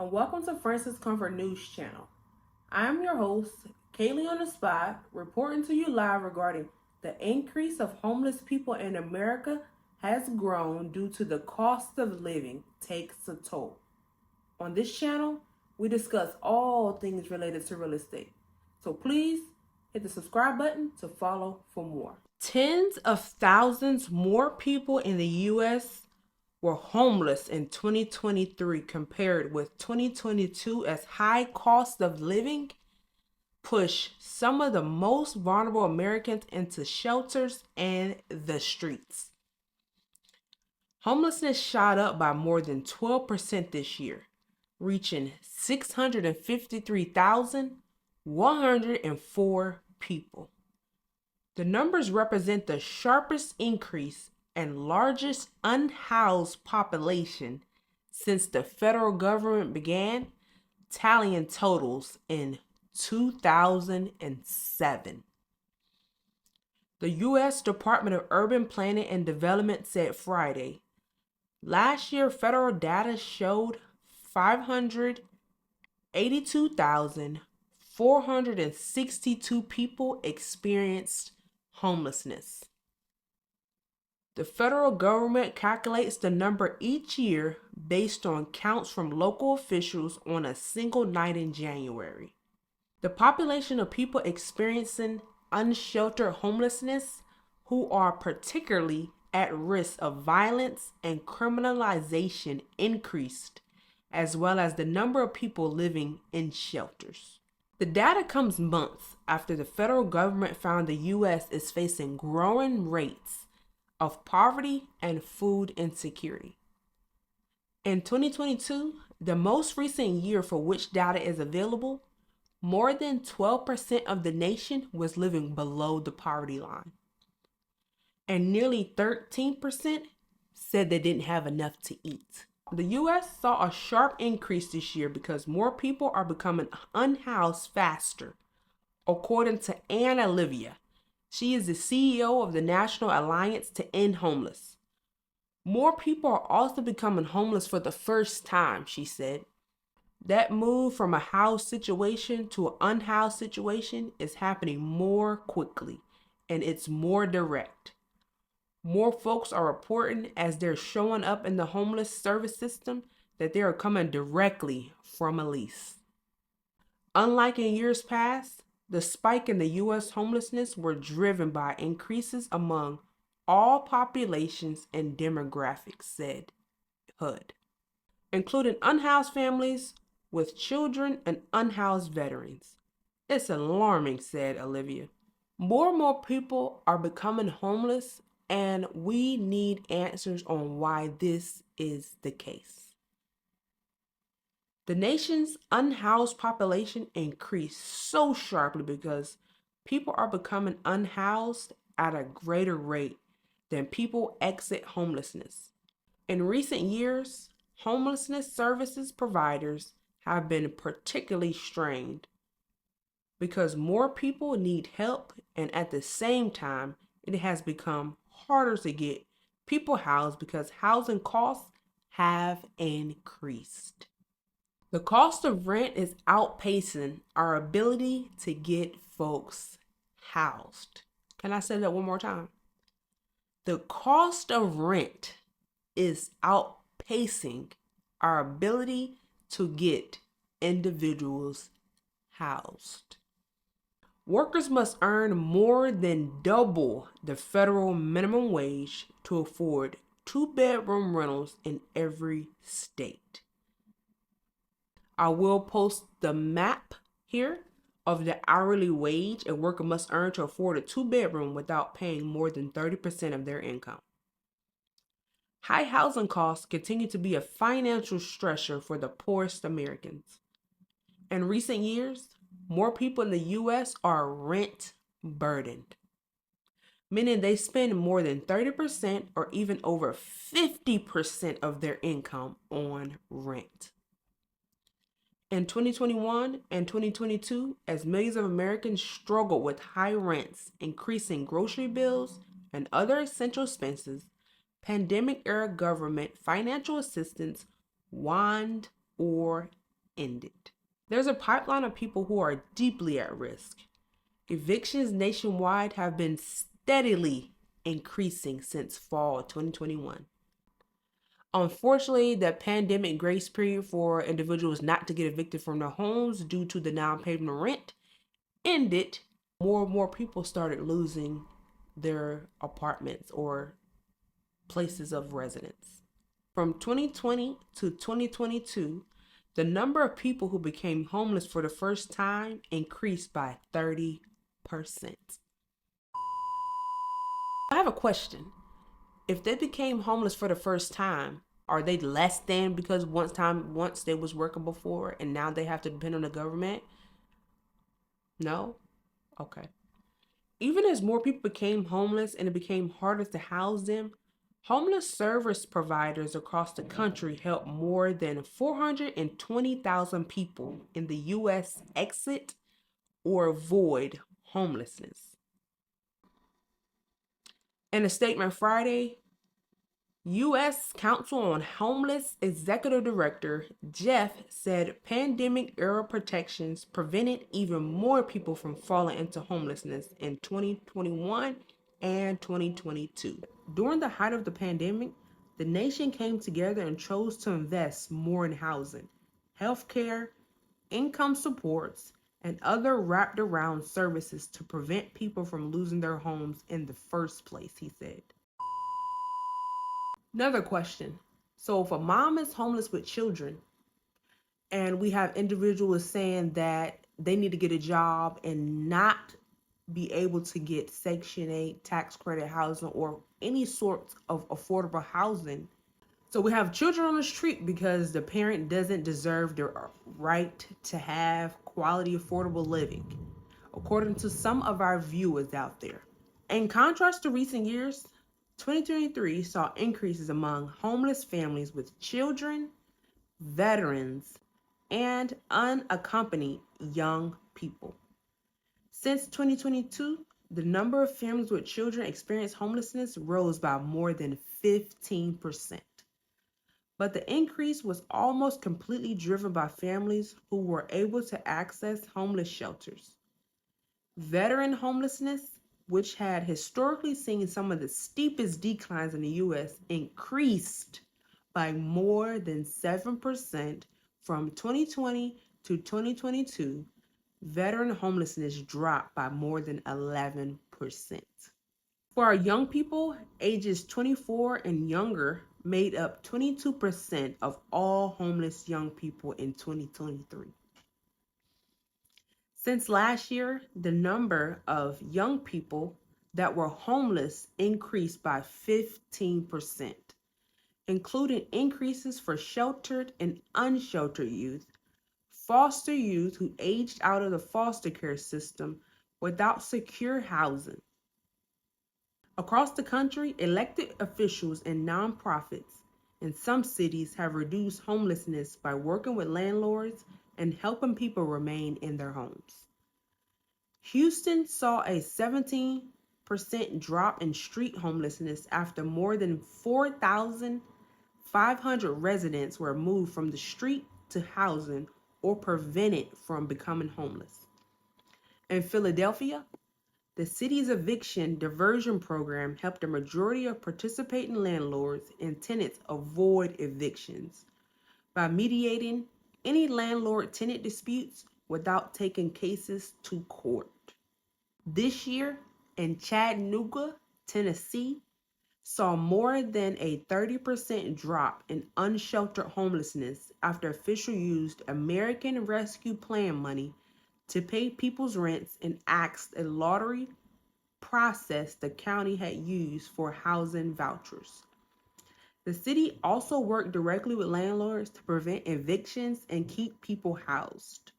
and welcome to Francis Comfort News Channel. I am your host, Kaylee on the Spot, reporting to you live regarding the increase of homeless people in America has grown due to the cost of living takes a toll. On this channel, we discuss all things related to real estate. So please hit the subscribe button to follow for more. Tens of thousands more people in the U.S. were homeless in 2023 compared with 2022 as high cost of living push some of the most vulnerable Americans into shelters and the streets. Homelessness shot up by more than 12% this year, reaching 653,104 people. The numbers represent the sharpest increase and largest unhoused population since the federal government began tallying totals in 2007. The U.S. Department of Urban Planning and Development said Friday, last year federal data showed 582,462 people experienced homelessness. The federal government calculates the number each year based on counts from local officials on a single night in January. The population of people experiencing unsheltered homelessness who are particularly at risk of violence and criminalization increased, as well as the number of people living in shelters. The data comes months after the federal government found the U.S. is facing growing rates of poverty and food insecurity. In 2022, the most recent year for which data is available, more than 12% of the nation was living below the poverty line. And nearly 13% said they didn't have enough to eat. The U.S. saw a sharp increase this year because more people are becoming unhoused faster, according to Ann Olivia. She is the CEO of the National Alliance to End Homeless. More people are also becoming homeless for the first time, she said. That move from a housed situation to an unhoused situation is happening more quickly, and it's more direct. More folks are reporting as they're showing up in the homeless service system that they are coming directly from a lease. Unlike in years past, the spike in the U.S. homelessness were driven by increases among all populations and demographics, said HUD, including unhoused families with children and unhoused veterans. It's alarming, said Olivia. More and more people are becoming homeless, and we need answers on why this is the case. The nation's unhoused population increased so sharply because people are becoming unhoused at a greater rate than people exit homelessness. In recent years, homelessness services providers have been particularly strained because more people need help, and at the same time, it has become harder to get people housed because housing costs have increased. The cost of rent is outpacing our ability to get folks housed. Can I say that one more time? The cost of rent is outpacing our ability to get individuals housed. Workers must earn more than double the federal minimum wage to afford 2-bedroom rentals in every state. I will post the map here of the hourly wage a worker must earn to afford a 2-bedroom without paying more than 30% of their income. High housing costs continue to be a financial stressor for the poorest Americans. In recent years, more people in the U.S. are rent burdened, meaning they spend more than 30% or even over 50% of their income on rent. In 2021 and 2022, as millions of Americans struggled with high rents, increasing grocery bills, and other essential expenses, pandemic-era government financial assistance waned or ended. There's a pipeline of people who are deeply at risk. Evictions nationwide have been steadily increasing since fall 2021. Unfortunately, the pandemic grace period for individuals not to get evicted from their homes due to the non-payment of rent ended. More and more people started losing their apartments or places of residence. From 2020 to 2022, the number of people who became homeless for the first time increased by 30%. I have a question. If they became homeless for the first time, are they less than because once they was working before and now they have to depend on the government? No? Okay. Even as more people became homeless and it became harder to house them, homeless service providers across the country helped more than 420,000 people in the U.S. exit or avoid homelessness. In a statement Friday, U.S. Council on Homeless Executive Director Jeff said pandemic-era protections prevented even more people from falling into homelessness in 2021 and 2022. During the height of the pandemic, the nation came together and chose to invest more in housing, healthcare, income supports, and other wrapped around services to prevent people from losing their homes in the first place, he said. Another question. So if a mom is homeless with children and we have individuals saying that they need to get a job and not be able to get Section 8 tax credit housing or any sort of affordable housing. So we have children on the street because the parent doesn't deserve their right to have quality affordable living, according to some of our viewers out there. In contrast to recent years, 2023 saw increases among homeless families with children, veterans, and unaccompanied young people. Since 2022, the number of families with children experiencing homelessness rose by more than 15%. But the increase was almost completely driven by families who were able to access homeless shelters. Veteran homelessness, which had historically seen some of the steepest declines in the U.S., increased by more than 7% from 2020 to 2022. Veteran homelessness dropped by more than 11%. For our young people, ages 24 and younger made up 22% of all homeless young people in 2023. Since last year, the number of young people that were homeless increased by 15%, including increases for sheltered and unsheltered youth, foster youth who aged out of the foster care system without secure housing. Across the country, elected officials and nonprofits in some cities have reduced homelessness by working with landlords and helping people remain in their homes. Houston saw a 17% drop in street homelessness after more than 4,500 residents were moved from the street to housing or prevented from becoming homeless. In Philadelphia, the city's eviction diversion program helped a majority of participating landlords and tenants avoid evictions by mediating any landlord-tenant disputes without taking cases to court. This year in Chattanooga, Tennessee, saw more than a 30% drop in unsheltered homelessness after officials used American Rescue Plan money to pay people's rents and axed a lottery process the county had used for housing vouchers. The city also worked directly with landlords to prevent evictions and keep people housed.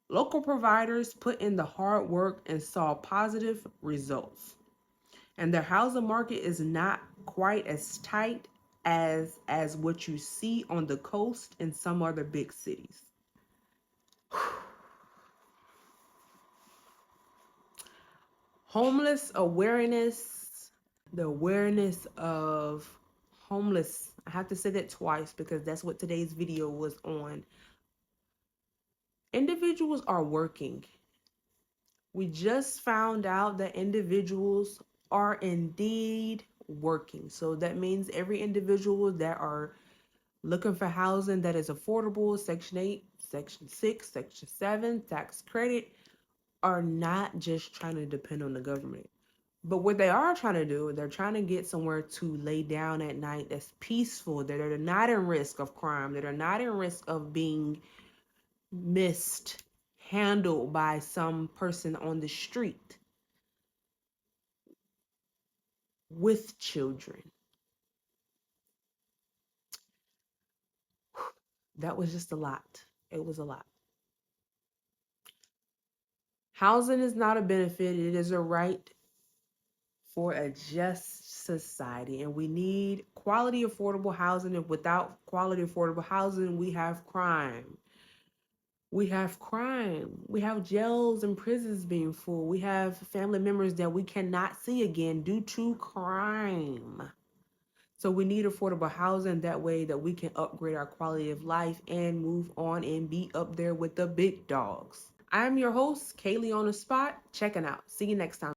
Local providers put in the hard work and saw positive results. And their housing market is not quite as tight as what you see on the coast in some other big cities. Homeless awareness, the awareness of homeless. I have to say that twice because that's what today's video was on. Individuals are working. We just found out that individuals are indeed working. So that means every individual that are looking for housing that is affordable, Section 8, Section 6, Section 7, tax credit, are not just trying to depend on the government. But what they are trying to do, they're trying to get somewhere to lay down at night that's peaceful, that are not in risk of crime, that are not in risk of being mishandled by some person on the street with children. That was just a lot. It was a lot. Housing is not a benefit, it is a right for a just society. And we need quality, affordable housing. And without quality, affordable housing, we have crime. We have crime. We have jails and prisons being full. We have family members that we cannot see again due to crime. So we need affordable housing, that way that we can upgrade our quality of life and move on and be up there with the big dogs. I'm your host, Kaylee on the Spot, checking out. See you next time.